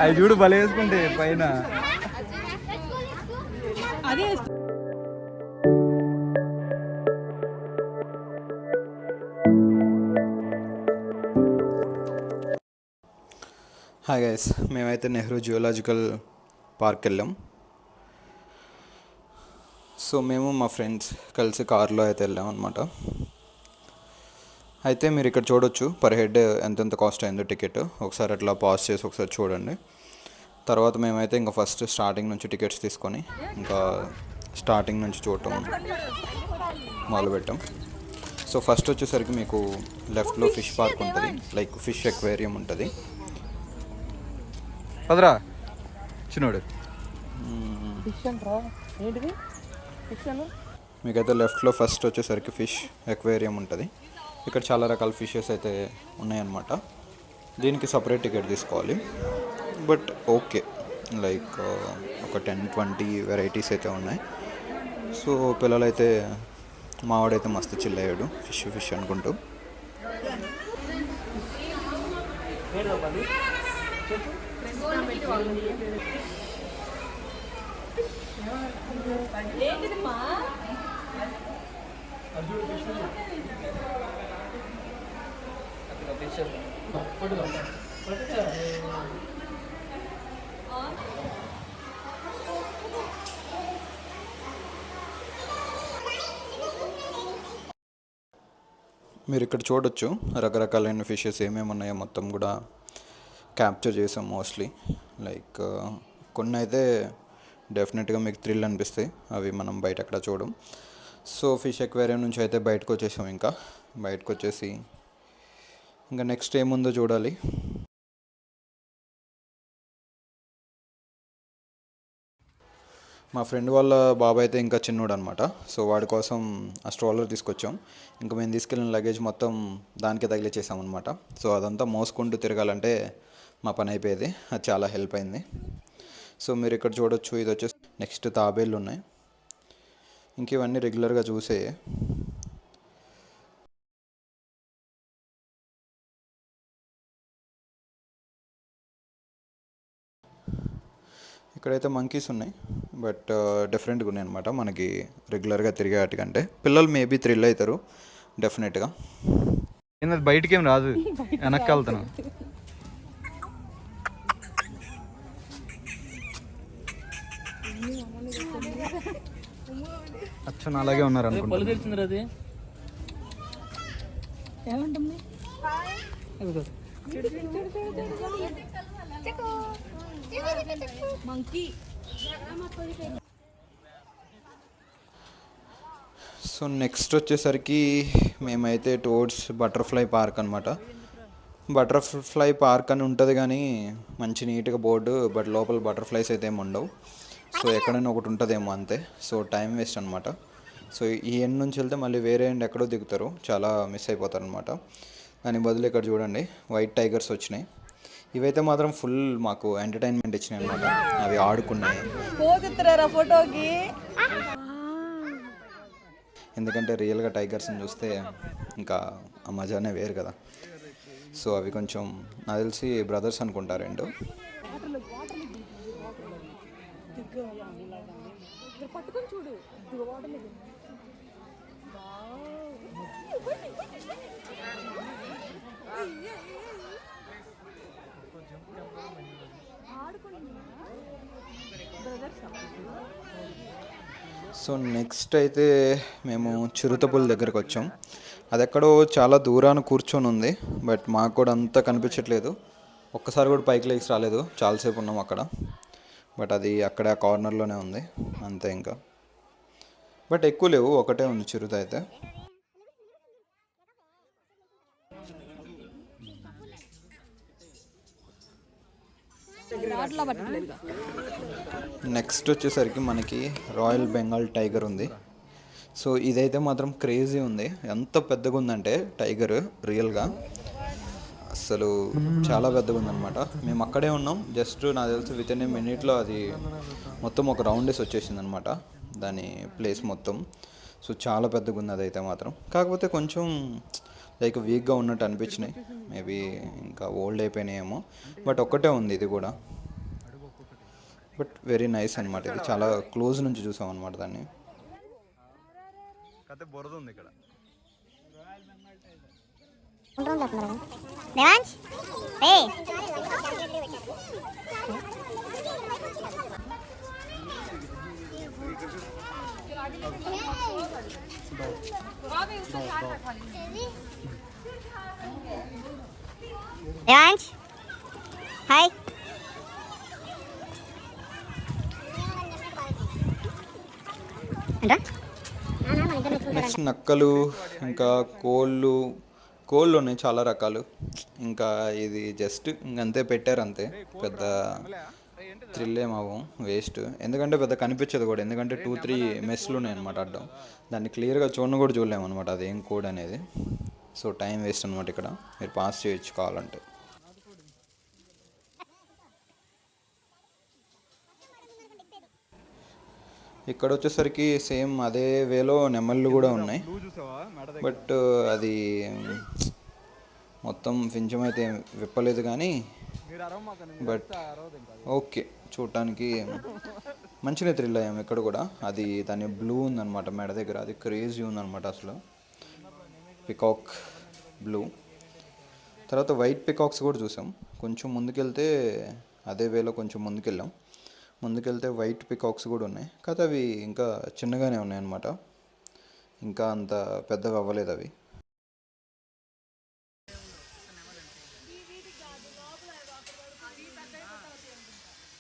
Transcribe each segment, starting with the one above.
అవి చూడు బల వేసుకుంటే పైన అదే. హాయ్ గైస్, మేమైతే నెహ్రూ జియోలాజికల్ పార్క్ వెళ్ళాం. సో మేము మా ఫ్రెండ్స్ కలిసి కార్లో అయితే వెళ్ళాం అనమాట. అయితే మీరు ఇక్కడ చూడొచ్చు పర్ హెడ్ ఎంతెంత కాస్ట్ అయిందో టికెట్. ఒకసారి అట్లా పాజ్ చేసి ఒకసారి చూడండి. తర్వాత మేమైతే ఇంకా ఫస్ట్ స్టార్టింగ్ నుంచి టికెట్స్ తీసుకొని ఇంకా స్టార్టింగ్ నుంచి చూడటం మొదలుపెట్టాం. సో ఫస్ట్ వచ్చేసరికి మీకు లెఫ్ట్లో ఫిష్ పార్క్ ఉంటుంది, లైక్ ఫిష్ ఎక్వేరియం ఉంటుంది. పదరా చిన్నోడు. మీకైతే లెఫ్ట్లో ఫస్ట్ వచ్చేసరికి ఫిష్ ఎక్వేరియం ఉంటుంది. ఇక్కడ చాలా రకాల ఫిషెస్ అయితే ఉన్నాయన్నమాట. దీనికి సపరేట్ టికెట్ తీసుకోవాలి. బట్ ఓకే, లైక్ ఒక 10-20 వెరైటీస్ అయితే ఉన్నాయి. సో పిల్లలైతే మావాడైతే మస్తు చిల్ అయ్యాడు ఫిష్ అనుకుంటూ. మీరు ఇక్కడ చూడొచ్చు రకరకాలైన ఫిషెస్ ఏమేమి ఉన్నాయో మొత్తం కూడా క్యాప్చర్ చేసాం మోస్ట్లీ. లైక్ కొన్ని అయితే డెఫినెట్గా మీకు థ్రిల్ అనిపిస్తాయి, అవి మనం బయట ఎక్కడ చూడం. సో ఫిష్ ఎక్వేరియం నుంచి అయితే బయటకు వచ్చేసాం. ఇంకా బయటకు వచ్చేసి ఇంకా నెక్స్ట్ ఏముందో చూడాలి. మా ఫ్రెండ్ వాళ్ళ బాబాయ్ అయితే ఇంకా చిన్నోడు అనమాట. సో వాడి కోసం ఆ స్ట్రోలర్ తీసుకొచ్చాం. ఇంకా మేము తీసుకెళ్ళిన లగేజ్ మొత్తం దానికే తగిలిచ్చేసాం అనమాట. సో అదంతా మోసుకుంటూ తిరగాలంటే మా పని అయిపోయేది. అది చాలా హెల్ప్ అయింది. సో మీరు ఇక్కడ చూడొచ్చు, ఇది వచ్చేసి నెక్స్ట్ తాబేళ్ళు ఉన్నాయి. ఇంక ఇవన్నీ రెగ్యులర్గా చూసే. ఇక్కడైతే మంకీస్ ఉన్నాయి, బట్ డిఫరెంట్గా ఉన్నాయి అనమాట. మనకి రెగ్యులర్గా తిరిగే వాటికంటే పిల్లలు మేబీ థ్రిల్ అవుతారు డెఫినెట్గా. ఏంటది బయటికి ఏం రాదు, వెనక్కి వెళ్తాను. అచ్చా అలాగే ఉన్నారు అనుకుంటున్నారు. అది ఏమంటుంది? సో నెక్స్ట్ వచ్చేసరికి మేమైతే టువర్డ్స్ బటర్ఫ్లై పార్క్ అనమాట. బటర్ఫ్లై పార్క్ అని ఉంటుంది కానీ మంచి నీట్గా బోర్డు, బట్ లోపల బటర్ఫ్లైస్ అయితే ఏమి ఉండవు. సో ఎక్కడైనా ఒకటి ఉంటుందేమో అంతే. సో టైం వేస్ట్ అనమాట. సో ఈ ఎండ్ నుంచి వెళ్తే మళ్ళీ వేరే ఎండ్ ఎక్కడో దిగుతారు, చాలా మిస్ అయిపోతారు అనమాట. దాని బదులు ఇక్కడ చూడండి వైట్ టైగర్స్ వచ్చినాయి. ఇవైతే మాత్రం ఫుల్ మాకు ఎంటర్టైన్మెంట్ ఇచ్చినాయి అనమాట. అవి ఆడుకున్నాయి. ఫోటోకి ఎందుకంటే రియల్గా టైగర్స్ని చూస్తే ఇంకా ఆ మజానే వేరు కదా. సో అవి కొంచెం నాకు తెలిసి బ్రదర్స్ అనుకుంటా రెండు. చూడు సో నెక్స్ట్ అయితే మేము చిరుతపుల్ దగ్గరకు వచ్చాం. అది ఎక్కడో చాలా దూరాన కూర్చొని ఉంది, బట్ మాకు కూడా అంతా కనిపించట్లేదు. ఒక్కసారి కూడా పైకి లేచి రాలేదు, చాలాసేపు ఉన్నాం అక్కడ. బట్ అది అక్కడ కార్నర్లోనే ఉంది అంతే. ఇంకా బట్ ఎక్కువ లేవు, ఒకటే ఉంది చిరుత అయితే. నెక్స్ట్ వచ్చేసరికి మనకి రాయల్ బెంగాల్ టైగర్ ఉంది. సో ఇదైతే మాత్రం క్రేజీ ఉంది. ఎంత పెద్దగా ఉందంటే టైగర్ రియల్గా అసలు చాలా పెద్దగా ఉందన్నమాట. మేము అక్కడే ఉన్నాం. జస్ట్ నాకు తెలిసి విత్ ఇన్ ఏ మినిట్లో అది మొత్తం ఒక రౌండ్ వేసి వచ్చేసింది అనమాట దాని ప్లేస్ మొత్తం. సో చాలా పెద్దగా ఉంది అదైతే మాత్రం. కాకపోతే కొంచెం లైక్ వీక్గా ఉన్నట్టు అనిపించినాయి. మేబీ ఇంకా ఓల్డ్ అయిపోయినాయేమో. బట్ ఒక్కటే ఉంది ఇది కూడా. బట్ వెరీ నైస్ అనమాట. ఇది చాలా క్లోజ్ నుంచి చూసాం అనమాట దాన్ని. బురద ఉంది ఇక్కడ. హాయ్. నెక్స్ట్ నక్కలు, ఇంకా కోళ్ళు. కోళ్ళు ఉన్నాయి చాలా రకాలు. ఇంకా ఇది జస్ట్ ఇంకంతే పెట్టారు అంతే. పెద్ద థ్రిల్ ఏమవ్వం, వేస్ట్. ఎందుకంటే పెద్ద కనిపించదు కూడా, ఎందుకంటే 2-3 మెస్లు ఉన్నాయి అనమాట అడ్డం. దాన్ని క్లియర్గా కూడా చూడలేము అనమాట అది ఏం కోడ్ అనేది. సో టైం వేస్ట్ అనమాట. ఇక్కడ మీరు పాస్ చేయొచ్చు కావాలంటే. ఇక్కడ వచ్చేసరికి సేమ్ అదే వేలో నెమళ్ళు కూడా ఉన్నాయి. బట్ అది మొత్తం పింఛం అయితే విప్పలేదు కానీ, బట్ ఓకే, చూడటానికి మంచిగా థ్రిల్ అయ్యాము ఇక్కడ కూడా. అది దాని బ్లూ ఉందన్నమాట మెడ దగ్గర, అది క్రేజీ ఉందన్నమాట అసలు. Peacock blue. తర్వాత వైట్ పికాక్స్ కూడా చూసాం. కొంచెం ముందుకెళ్తే అదే వేలో కొంచెం ముందుకెళ్తే వైట్ పికాక్స్ కూడా ఉన్నాయి. కాకపోతే అవి ఇంకా చిన్నగానే ఉన్నాయి అన్నమాట. ఇంకా అంత పెద్దగా అవ్వలేదు అవి.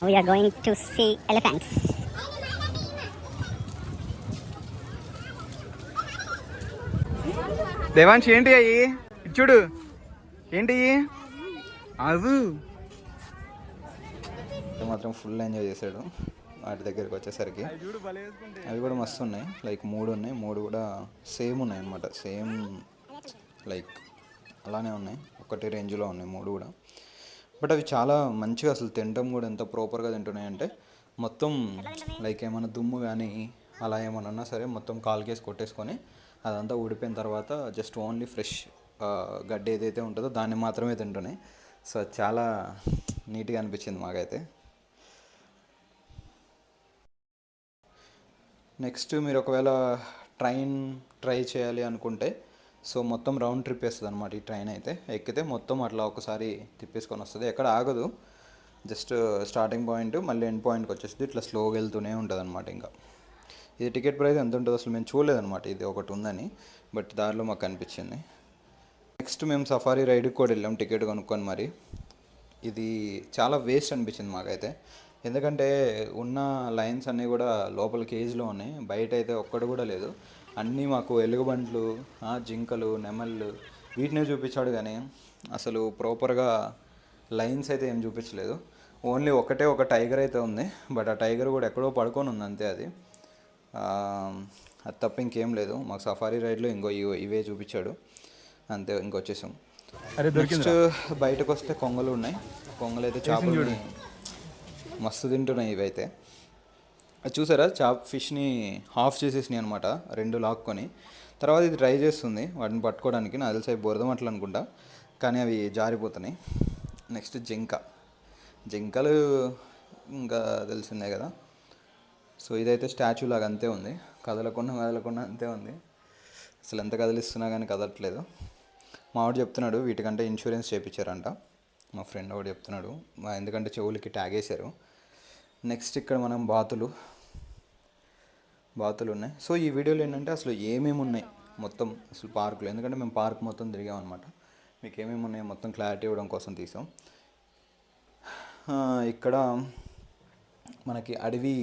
We are going to see elephants. Devansh ఏంటి అయ్యి చూడు, ఏంటి అవు మాత్రం ఫుల్ ఎంజాయ్ చేశాడు వాటి దగ్గరికి వచ్చేసరికి. అవి కూడా మస్తు ఉన్నాయి. లైక్ 3 ఉన్నాయి, 3 కూడా సేమ్ ఉన్నాయి అన్నమాట. సేమ్ లైక్ అలానే ఉన్నాయి, ఒకటి రేంజ్లో ఉన్నాయి 3 కూడా. బట్ అవి చాలా మంచిగా అసలు తినడం కూడా ఎంత ప్రాపర్గా తింటున్నాయంటే, మొత్తం లైక్ ఏమైనా దుమ్ము కానీ అలా ఏమైనా ఉన్నా సరే మొత్తం కాలుకేసి కొట్టేసుకొని అదంతా ఊడిపోయిన తర్వాత జస్ట్ ఓన్లీ ఫ్రెష్ గడ్డి ఏదైతే ఉంటుందో దాన్ని మాత్రమే తింటున్నాయి. సో చాలా నీట్గా అనిపించింది మాకైతే. నెక్స్ట్ మీరు ఒకవేళ ట్రైన్ ట్రై చేయాలి అనుకుంటే, సో మొత్తం రౌండ్ ట్రిప్ వేస్తుంది అనమాట ఈ ట్రైన్ అయితే. ఎక్కితే మొత్తం అట్లా ఒకసారి తిప్పేసుకొని వస్తుంది, ఎక్కడ ఆగదు. జస్ట్ స్టార్టింగ్ పాయింట్ మళ్ళీ ఎండ్ పాయింట్కి వచ్చేస్తుంది, ఇట్లా స్లోగా వెళ్తూనే ఉంటుంది అనమాట. ఇంకా ఇది టికెట్ ప్రైస్ ఎంత ఉంటుందో అసలు మేము చూడలేదన్నమాట, ఇది ఒకటి ఉందని. బట్ దారిలో మాకు అనిపించింది. నెక్స్ట్ మేము సఫారీ రైడ్కి కూడా వెళ్ళాం టికెట్ కొనుక్కొని. మరి ఇది చాలా వేస్ట్ అనిపించింది మాకైతే. ఎందుకంటే ఉన్న లైన్స్ అన్నీ కూడా లోపల కేజ్లో ఉన్నాయి, బయట అయితే ఒక్కడు కూడా లేదు. అన్నీ మాకు ఎలుగుబంట్లు, జింకలు, నెమళ్ళు వీటినే చూపించాడు కానీ అసలు ప్రాపర్గా లైన్స్ అయితే ఏం చూపించలేదు. ఓన్లీ ఒక టైగర్ అయితే ఉంది. బట్ ఆ టైగర్ కూడా ఎక్కడో పడుకొని ఉంది అంతే. అది తప్ప ఇంకేం లేదు. మాకు సఫారీ రైడ్లో ఇవే చూపించాడు అంతే. ఇంకొచ్చేసాం. నెక్స్ట్ బయటకు వస్తే కొంగలు ఉన్నాయి. కొంగలు అయితే చేపలని మస్తు తింటున్నాయి ఇవైతే. అది చూసారా, ఫిష్ని హాఫ్ చేసేసినాయి అనమాట 2 లాక్కొని. తర్వాత ఇది ట్రై చేస్తుంది వాటిని పట్టుకోవడానికి. నాకు తెలిసి అవి బురద మట్టలు అనుకుంటా, కానీ అవి జారిపోతున్నాయి. నెక్స్ట్ జింకలు ఇంకా తెలిసిందే కదా. సో ఇదైతే స్టాచ్యూ లాగా అంతే ఉంది, కదలకుండా అంతే ఉంది. అసలు ఎంత కదిలిస్తున్నా కానీ కదలట్లేదు. మావాడు చెప్తున్నాడు వీటికంటే ఇన్సూరెన్స్ చేయించారంట, మా ఫ్రెండ్ ఒకటి చెప్తున్నాడు. ఎందుకంటే చెవులకి ట్యాగ్ వేశారు. నెక్స్ట్ ఇక్కడ మనం బాతులు ఉన్నాయి. సో ఈ వీడియోలో ఏంటంటే అసలు ఏమేమి ఉన్నాయి మొత్తం అసలు పార్కులో, ఎందుకంటే మేము పార్క్ మొత్తం తిరిగామన్నమాట. మీకు ఏమేమి ఉన్నాయో మొత్తం క్లారిటీ ఇవ్వడం కోసం తీసాం. ఇక్కడ మనకి అడవి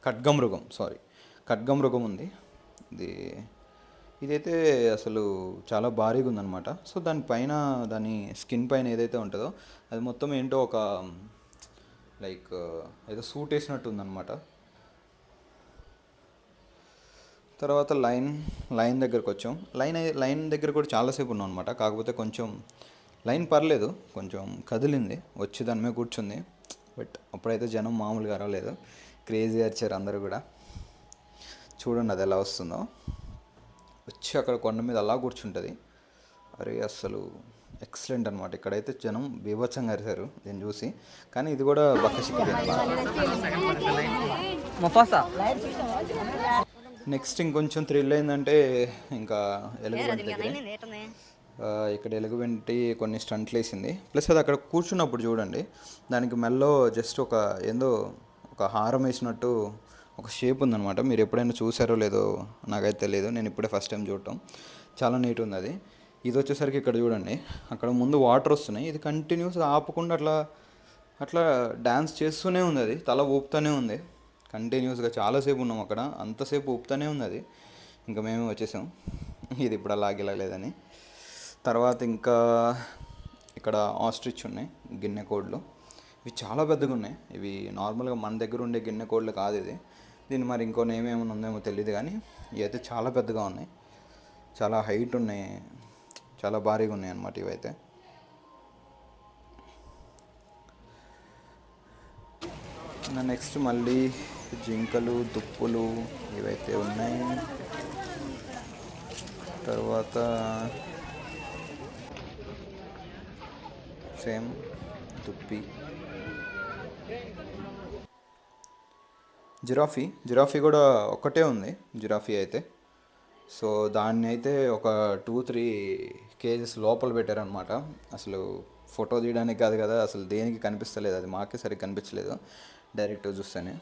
ఖడ్గమృగం ఉంది. ఇదైతే అసలు చాలా భారీగా ఉందన్నమాట. సో దాని స్కిన్ పైన ఏదైతే ఉంటుందో అది మొత్తం ఏంటో ఒక లైక్ ఏదో సూట్ వేసినట్టు ఉందన్నమాట. తర్వాత లైన్ దగ్గరకు వచ్చాం. లైన్ దగ్గర కూడా చాలాసేపు ఉన్నాం అనమాట. కాకపోతే కొంచెం లైన్ పర్లేదు, కొంచెం కదిలింది, వచ్చి దాని మీద కూర్చుంది. బట్ అప్పుడైతే జనం మామూలుగా రాలేదు, క్రేజీ అరిచారు అందరూ కూడా. చూడండి అది ఎలా వస్తుందో. వచ్చి అక్కడ కొండ మీద అలా కూర్చుంటుంది. అరే అస్సలు ఎక్సలెంట్ అనమాట. ఇక్కడైతే జనం బీభత్సంగా అరిశారు దీన్ని చూసి. కానీ ఇది కూడా బక్కచిక్కిదే. నెక్స్ట్ ఇంకొంచెం థ్రిల్ అయిందంటే ఇంకా ఎలుగుబంటి దగ్గరే. ఇక్కడ ఎలుగుబంటి కొన్ని స్టంట్లు వేసింది. ప్లస్ అది అక్కడ కూర్చున్నప్పుడు చూడండి, దానికి మెల్లో జస్ట్ ఒక ఏందో ఒక హారం వేసినట్టు ఒక షేప్ ఉందన్నమాట. మీరు ఎప్పుడైనా చూసారో లేదో నాకైతే తెలియదు, నేను ఇప్పుడే ఫస్ట్ టైం చూడటం. చాలా నీట్ ఉంది అది. ఇది వచ్చేసరికి ఇక్కడ చూడండి, అక్కడ ముందు వాటర్ వస్తున్నాయి, ఇది కంటిన్యూస్గా ఆపకుండా అట్లా అట్లా డ్యాన్స్ చేస్తూనే ఉంది. అది తల ఊపుతూనే ఉంది కంటిన్యూస్గా. చాలాసేపు ఉన్నాం అక్కడ, అంతసేపు ఊపుతూనే ఉంది అది. ఇంకా మేమే వచ్చేసాం, ఇది ఇప్పుడు అలా లేదని. తర్వాత ఇంకా ఇక్కడ ఆస్ట్రిచ్ ఉన్నాయి, గిన్నె కోళ్ళు. ఇవి చాలా పెద్దగా ఉన్నాయి. ఇవి నార్మల్గా మన దగ్గర ఉండే గిన్నె కోళ్ళు కాదు ఇది. దీన్ని మరి ఇంకో నేమ్ ఏమైనా ఉందేమో తెలియదు, కానీ ఇవి అయితే చాలా పెద్దగా ఉన్నాయి, చాలా హైట్ ఉన్నాయి, చాలా భారీగా ఉన్నాయి అన్నమాట ఇవైతే. నెక్స్ట్ మళ్ళీ జింకలు, దుప్పులు ఇవైతే ఉన్నాయి. తర్వాత సేమ్ దుప్పి. జిరాఫీ కూడా ఒక్కటే ఉంది జిరాఫీ అయితే. సో దాన్ని అయితే ఒక 2-3 కేజెస్ లోపల పెట్టారనమాట. అసలు ఫోటో తీయడానికి కాదు కదా, అసలు దేనికి కనిపిస్తలేదు, అది మాకే సరిగ్గా కనిపించలేదు డైరెక్ట్గా చూస్తేనే.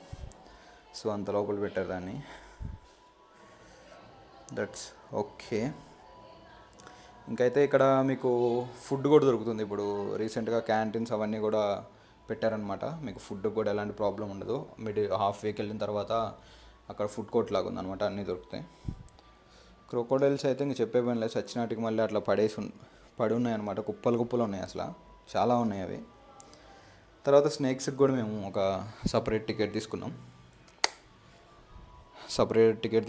సో అంత లోపల పెట్టారు దాన్ని. That's okay. ఇంకైతే ఇక్కడ మీకు ఫుడ్ కూడా దొరుకుతుంది. ఇప్పుడు రీసెంట్గా క్యాంటీన్స్ అవన్నీ కూడా పెట్టారనమాట. మీకు ఫుడ్ కూడా ఎలాంటి ప్రాబ్లం ఉండదు. హాఫ్ వేకి వెళ్ళిన తర్వాత అక్కడ ఫుడ్ కోర్ట్ లాగా ఉందన్నమాట, అన్నీ దొరుకుతాయి. క్రొకోడైల్స్ అయితే ఇంక చెప్పే పని లేదు, చచ్చినాటికి మళ్ళీ అట్లా పడి ఉన్నాయి అనమాట, కుప్పలు ఉన్నాయి, అసలు చాలా ఉన్నాయి అవి. తర్వాత స్నేక్స్కి కూడా మేము ఒక సపరేట్ టికెట్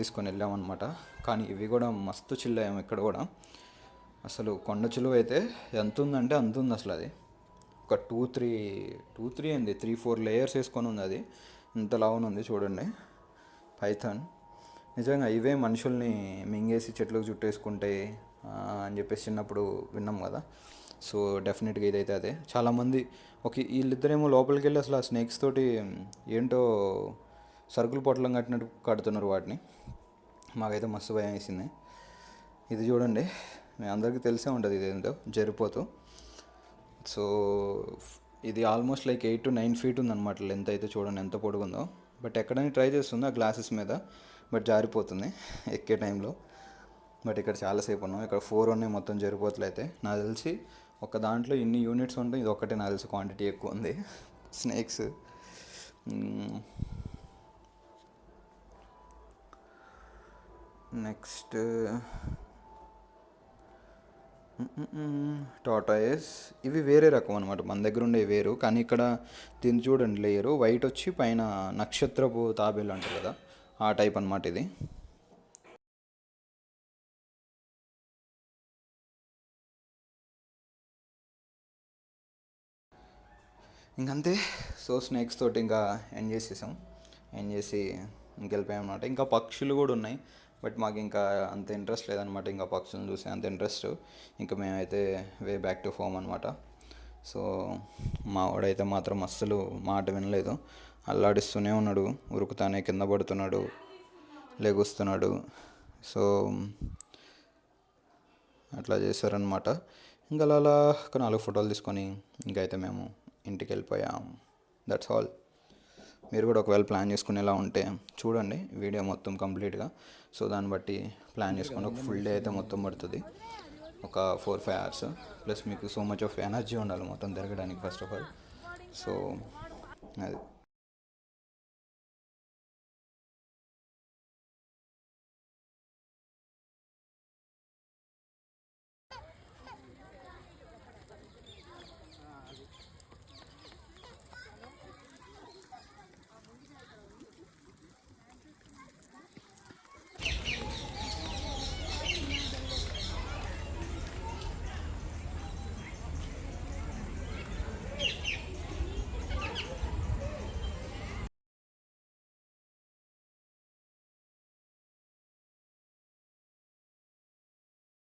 తీసుకొని వెళ్ళామన్నమాట. కానీ ఇవి కూడా మస్తు చిల్ అయ్యాము ఇక్కడ కూడా. అసలు కొండ చిలువ అయితే ఎంత ఉందంటే అంత ఉంది అసలు. అది ఒక 2-3 ఏంది 3-4 లేయర్స్ వేసుకొని ఉంది అది. ఇంత లావున ఉంది చూడండి పైథాన్. నిజంగా ఇవే మనుషుల్ని మింగేసి చెట్లకు చుట్టేసుకుంటాయి అని చెప్పేసి చిన్నప్పుడు విన్నాం కదా. సో డెఫినెట్గా ఇదైతే అదే. చాలామంది వీళ్ళిద్దరేమో లోపలికి వెళ్ళి అసలు ఆ స్నేక్స్ తోటి ఏంటో సరుకులు పొట్లం కట్టినట్టు కడుతున్నారు వాటిని. మాకైతే మస్తు భయం వేసింది. ఇది చూడండి, మీ అందరికీ తెలిసే ఉంటుంది ఇది ఏంటో, జరిపోతూ. సో ఇది ఆల్మోస్ట్ లైక్ 8-9 feet ఉందన్నమాట లెంత్ అయితే. చూడండి ఎంత పొడుగుందో. బట్ ఎక్కడైనా ట్రై చేస్తుంది ఆ గ్లాసెస్ మీద, బట్ జారిపోతుంది ఎక్కే టైంలో. బట్ ఇక్కడ చాలాసేపు ఉన్నాం. ఇక్కడ 4 ఉన్నాయి మొత్తం జరిపోతులు అయితే. నాకు తెలిసి ఒక దాంట్లో ఇన్ని యూనిట్స్ ఉంటాయి, ఇది ఒక్కటే నాకు తెలిసి క్వాంటిటీ ఎక్కువ ఉంది స్నేక్స్. Next tortoise. ఇవి వేరే రకం అనమాట, మన దగ్గర ఉండే వేరు. కానీ ఇక్కడ దీన్ని చూడండి, లేయరు వైట్ వచ్చి పైన నక్షత్రపు తాబేలు అంటారు కదా, ఆ టైప్ అనమాట ఇది. ఇంకంతే. సో స్నేక్స్ తోటి ఇంకా ఎండ్ చేసి ఇంకెళ్ళిపోయాం అనమాట. ఇంకా పక్షులు కూడా ఉన్నాయి, బట్ మాకు ఇంకా అంత ఇంట్రెస్ట్ లేదనమాట, ఇంకా పక్షులను చూసే అంత ఇంట్రెస్ట్. ఇంకా మేమైతే వే బ్యాక్ టు హోమ్ అనమాట. సో మా వాడైతే మాత్రం అస్సలు మాట వినలేదు, అల్లాడిస్తూనే ఉన్నాడు, ఉరుకుతానే కింద పడుతున్నాడు, లెగుస్తున్నాడు. సో అట్లా చేశారనమాట. ఇంకా అలా ఒక 4 ఫోటోలు తీసుకొని ఇంకైతే మేము ఇంటికి వెళ్ళిపోయాం. That's all. మీరు కూడా ఒకవేళ ప్లాన్ చేసుకునేలా ఉంటే చూడండి వీడియో మొత్తం కంప్లీట్గా. సో దాన్ని బట్టి ప్లాన్ చేసుకోండి. ఒక ఫుల్ డే అయితే మొత్తం పడుతుంది, ఒక 4-5 hours. ప్లస్ మీకు సో మచ్ ఆఫ్ ఎనర్జీ ఉండాలి మొత్తం తిరగడానికి ఫస్ట్ ఆఫ్ ఆల్. సో అది